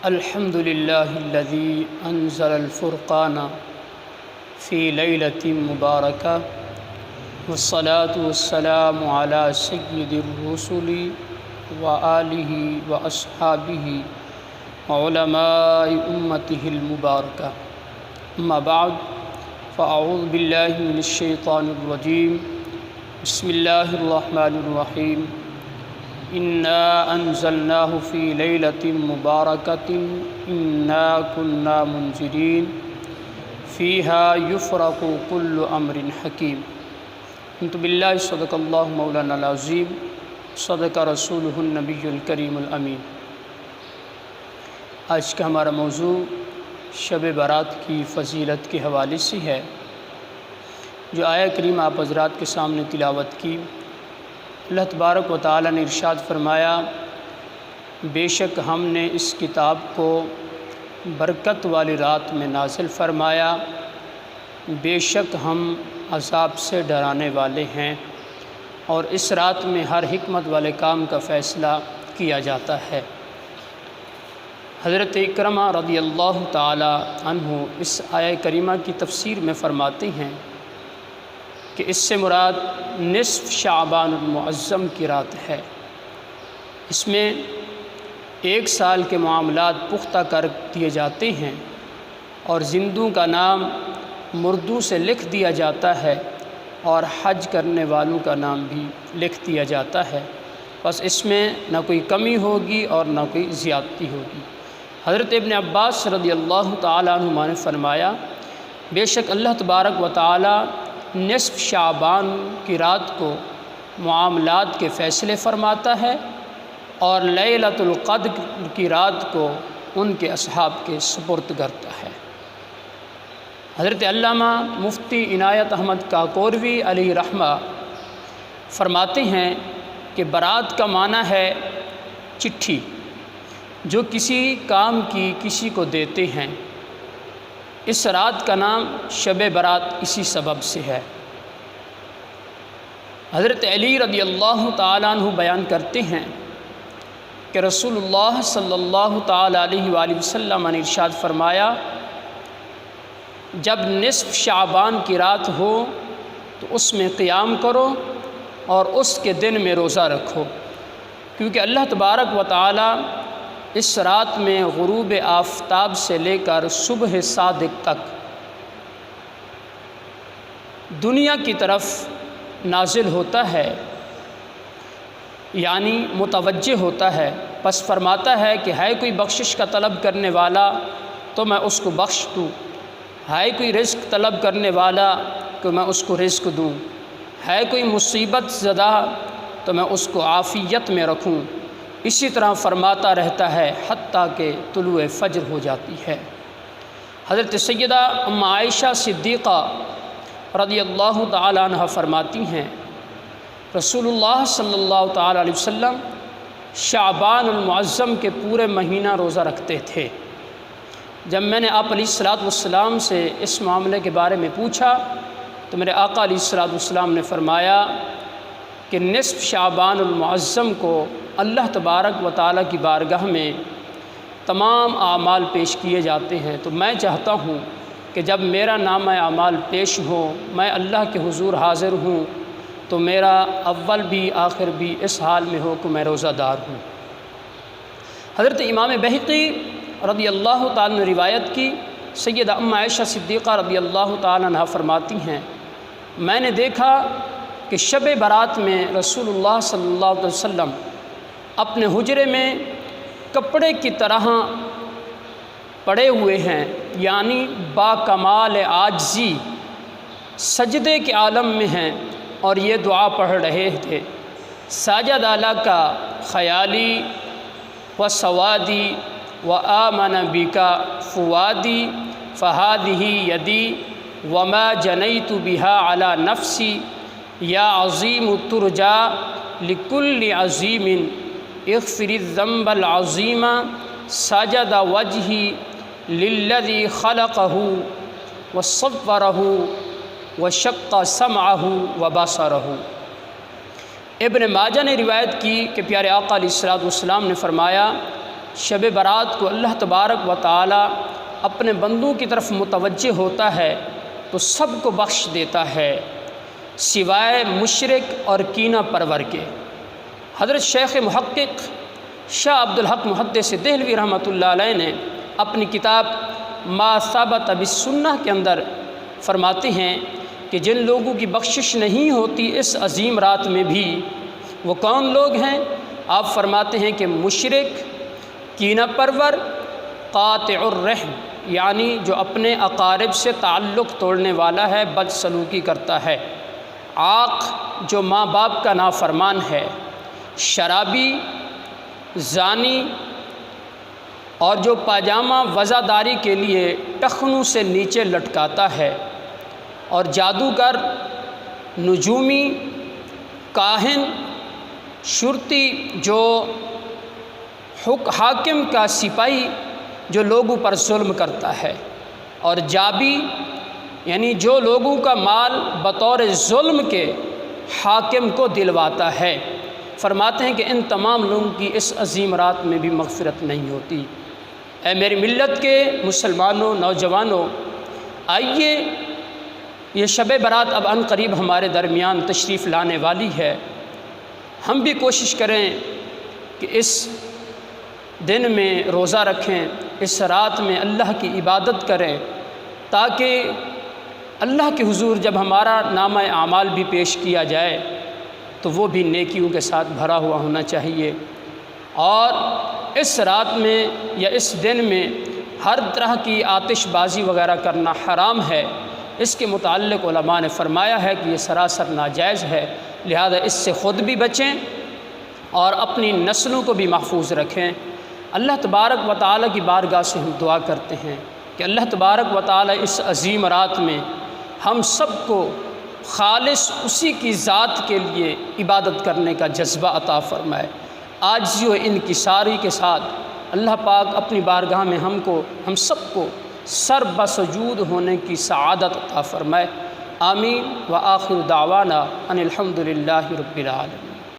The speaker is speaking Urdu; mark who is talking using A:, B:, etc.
A: الحمد للہ الذی انزل الفرقان فی لیلۃ مبارکہ والصلاة والسلام علی سید الرسل وآلہ واصحابہ وعلماء امتہ المبارکہ اما بعد فاعوذ باللہ من الشیطان الرجیم بسم اللہ الرحمن الرحیم انا انزلناہ فی لیلۃ مبارکۃ انا کنا منذرین فیہا یفرق کل امر حکیم۔ انت باللہ صدق اللہ مولانا العظیم صدق رسولہ النبی الکریم الامین۔ آج کا ہمارا موضوع شب برات کی فضیلت کے حوالے سے ہے۔ جو آیہ کریم آپ حضرات کے سامنے تلاوت کی، اللہ تبارک و تعالی نے ارشاد فرمایا، بے شک ہم نے اس کتاب کو برکت والی رات میں نازل فرمایا، بے شک ہم عذاب سے ڈرانے والے ہیں، اور اس رات میں ہر حکمت والے کام کا فیصلہ کیا جاتا ہے۔ حضرت اکرمہ رضی اللہ تعالی عنہ اس آیہ کریمہ کی تفسیر میں فرماتے ہیں کہ اس سے مراد نصف شعبان المعظم کی رات ہے۔ اس میں 1 سال کے معاملات پختہ کر دیے جاتے ہیں، اور زندوں کا نام مردوں سے لکھ دیا جاتا ہے، اور حج کرنے والوں کا نام بھی لکھ دیا جاتا ہے۔ بس اس میں نہ کوئی کمی ہوگی اور نہ کوئی زیادتی ہوگی۔ حضرت ابن عباس رضی اللہ تعالیٰ عنہما نے فرمایا، بے شک اللہ تبارک و تعالی نصف شعبان کی رات کو معاملات کے فیصلے فرماتا ہے، اور لیلۃ القدر کی رات کو ان کے اصحاب کے سپرد کرتا ہے۔ حضرت علامہ مفتی عنایت احمد کاکوروی علیہ رحمہ فرماتے ہیں کہ برات کا معنی ہے چٹھی، جو کسی کام کی کسی کو دیتے ہیں۔ اس رات کا نام شب برات اسی سبب سے ہے۔ حضرت علی رضی اللہ تعالیٰ عنہ بیان کرتے ہیں کہ رسول اللہ صلی اللہ تعالیٰ علیہ وآلہ وسلم نے ارشاد فرمایا، جب نصف شعبان کی رات ہو تو اس میں قیام کرو اور اس کے دن میں روزہ رکھو، کیونکہ اللہ تبارک و تعالی اس رات میں غروب آفتاب سے لے کر صبح صادق تک دنیا کی طرف نازل ہوتا ہے، یعنی متوجہ ہوتا ہے۔ پس فرماتا ہے کہ ہے کوئی بخشش کا طلب کرنے والا تو میں اس کو بخش دوں، ہے کوئی رزق طلب کرنے والا تو میں اس کو رزق دوں، ہے کوئی مصیبت زدہ تو میں اس کو عافیت میں رکھوں۔ اسی طرح فرماتا رہتا ہے حتیٰ کہ طلوع فجر ہو جاتی ہے۔ حضرت سیدہ ام عائشہ صدیقہ رضی اللہ تعالی عنہ فرماتی ہیں، رسول اللہ صلی اللہ تعالی علیہ وسلم شعبان المعظم کے پورے مہینہ روزہ رکھتے تھے۔ جب میں نے آپ علیہ الصلوۃ والسلام سے اس معاملے کے بارے میں پوچھا تو میرے آقا علیہ الصلوۃ والسلام نے فرمایا کہ نصف شعبان المعظم کو اللہ تبارک و تعالیٰ کی بارگاہ میں تمام اعمال پیش کیے جاتے ہیں، تو میں چاہتا ہوں کہ جب میرا نامہ اعمال پیش ہو، میں اللہ کے حضور حاضر ہوں، تو میرا اول بھی آخر بھی اس حال میں ہو کہ میں روزہ دار ہوں۔ حضرت امام بہقی رضی اللہ تعالیٰ نے روایت کی، سیدہ ام عائشہ صدیقہ رضی اللہ تعالیٰ عنہ فرماتی ہیں، میں نے دیکھا کہ شب برات میں رسول اللہ صلی اللہ علیہ وسلم اپنے حجرے میں کپڑے کی طرح پڑے ہوئے ہیں، یعنی با کمال عاجزی سجدے کے عالم میں ہیں، اور یہ دعا پڑھ رہے تھے، ساجد اعلیٰ کا خیالی و سوادی و آمن بکا فوادی فہادہ یدی وما جنیت بہا علی نفسی یا عظیم ترجا لکل عظیم اغفر الذنب العظیم سجد وجہی للذی خلقہ وصورہ وشق سمعہ وبصرہ۔ ابن ماجہ نے روایت کی کہ پیارے آقا علیہ الصلوۃ والسلام نے فرمایا، شب برات کو اللہ تبارک و تعالی اپنے بندوں کی طرف متوجہ ہوتا ہے تو سب کو بخش دیتا ہے سوائے مشرک اور کینہ پرور کے۔ حضرت شیخ محقق شاہ عبدالحق محدث دہلوی رحمۃ اللہ علیہ نے اپنی کتاب ما ثبت بالسنہ کے اندر فرماتے ہیں کہ جن لوگوں کی بخشش نہیں ہوتی اس عظیم رات میں بھی وہ کون لوگ ہیں؟ آپ فرماتے ہیں کہ مشرک، کینہ پرور، قاطع الرحم یعنی جو اپنے اقارب سے تعلق توڑنے والا ہے، بد سلوکی کرتا ہے، عاق جو ماں باپ کا نافرمان ہے، شرابی، زانی اور جو پاجامہ وضعداری کے لیے ٹخنوں سے نیچے لٹکاتا ہے، اور جادوگر، نجومی، کاہن، شرطی جو حاکم کا سپاہی جو لوگوں پر ظلم کرتا ہے، اور جابی یعنی جو لوگوں کا مال بطور ظلم کے حاکم کو دلواتا ہے۔ فرماتے ہیں کہ ان تمام لوگوں کی اس عظیم رات میں بھی مغفرت نہیں ہوتی۔ اے میری ملت کے مسلمانوں، نوجوانوں، آئیے یہ شب برات اب عن قریب ہمارے درمیان تشریف لانے والی ہے، ہم بھی کوشش کریں کہ اس دن میں روزہ رکھیں، اس رات میں اللہ کی عبادت کریں، تاکہ اللہ کے حضور جب ہمارا نامہ اعمال بھی پیش کیا جائے تو وہ بھی نیکیوں کے ساتھ بھرا ہوا ہونا چاہیے۔ اور اس رات میں یا اس دن میں ہر طرح کی آتش بازی وغیرہ کرنا حرام ہے۔ اس کے متعلق علماء نے فرمایا ہے کہ یہ سراسر ناجائز ہے، لہذا اس سے خود بھی بچیں اور اپنی نسلوں کو بھی محفوظ رکھیں۔ اللہ تبارک و تعالی کی بارگاہ سے ہم دعا کرتے ہیں کہ اللہ تبارک و تعالی اس عظیم رات میں ہم سب کو خالص اسی کی ذات کے لیے عبادت کرنے کا جذبہ عطا فرمائے۔ عاجزی و انکساری کے ساتھ اللہ پاک اپنی بارگاہ میں ہم سب کو سر بسجود ہونے کی سعادت عطا فرمائے۔ آمین۔ وآخر دعوانا ان الحمد للہ رب العالمین۔